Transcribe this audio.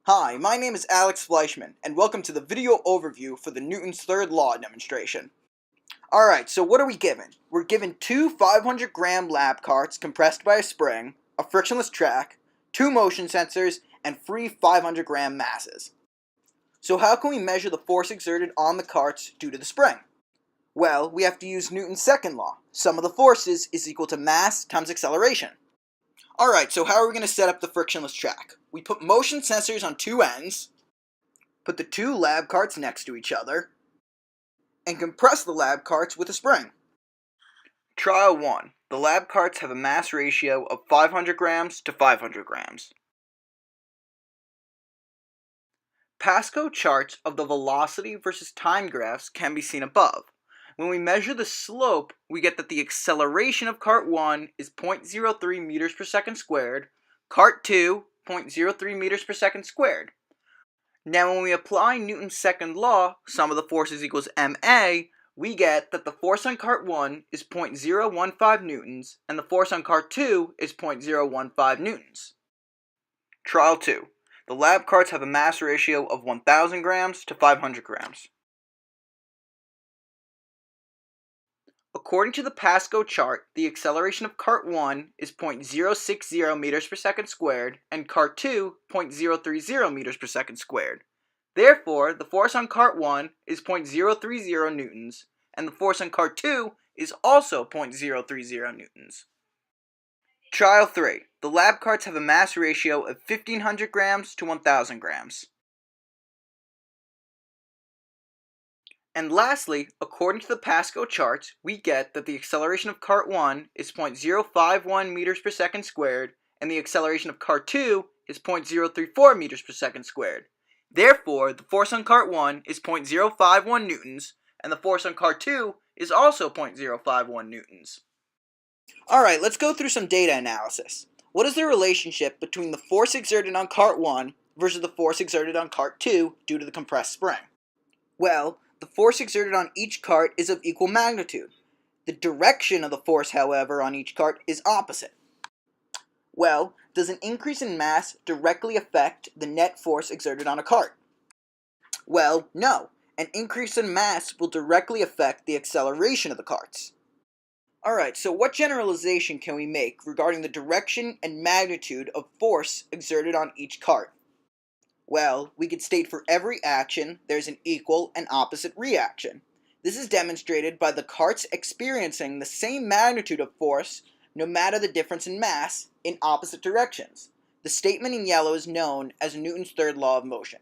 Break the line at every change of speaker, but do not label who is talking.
Hi, my name is Alex Fleischman, and welcome to the video overview for the Newton's third law demonstration. Alright, so what are we given? We're given two 500-gram lab carts compressed by a spring, a frictionless track, two motion sensors, and free 500-gram masses. So how can we measure the force exerted on the carts due to the spring? Well, we have to use Newton's second law. Sum of the forces is equal to mass times acceleration. Alright, so how are we going to set up the frictionless track? We put motion sensors on two ends, put the two lab carts next to each other, and compress the lab carts with a spring. Trial 1. The lab carts have a mass ratio of 500 grams to 500 grams. Pasco charts of the velocity versus time graphs can be seen above. When we measure the slope, we get that the acceleration of cart 1 is 0.03 meters per second squared, cart 2, 0.03 meters per second squared. Now when we apply Newton's second law, sum of the forces equals ma, we get that the force on cart 1 is 0.015 newtons, and the force on cart 2 is 0.015 newtons. Trial 2. The lab carts have a mass ratio of 1,000 grams to 500 grams. According to the Pasco chart, the acceleration of cart 1 is 0.060 meters per second squared, and cart 2, 0.030 meters per second squared. Therefore, the force on cart 1 is 0.030 newtons, and the force on cart 2 is also 0.030 newtons. Trial 3. The lab carts have a mass ratio of 1,500 grams to 1,000 grams. And lastly, according to the Pasco charts, we get that the acceleration of cart 1 is 0.051 meters per second squared, and the acceleration of cart 2 is 0.034 meters per second squared. Therefore, the force on cart 1 is 0.051 newtons, and the force on cart 2 is also 0.051 newtons. Alright, let's go through some data analysis. What is the relationship between the force exerted on cart 1 versus the force exerted on cart 2 due to the compressed spring? Well, the force exerted on each cart is of equal magnitude. The direction of the force, however, on each cart is opposite. Well, does an increase in mass directly affect the net force exerted on a cart? Well, no. An increase in mass will directly affect the acceleration of the carts. Alright, so what generalization can we make regarding the direction and magnitude of force exerted on each cart? Well, we could state for every action there's an equal and opposite reaction. This is demonstrated by the carts experiencing the same magnitude of force no matter the difference in mass in opposite directions. The statement in yellow is known as Newton's third law of motion.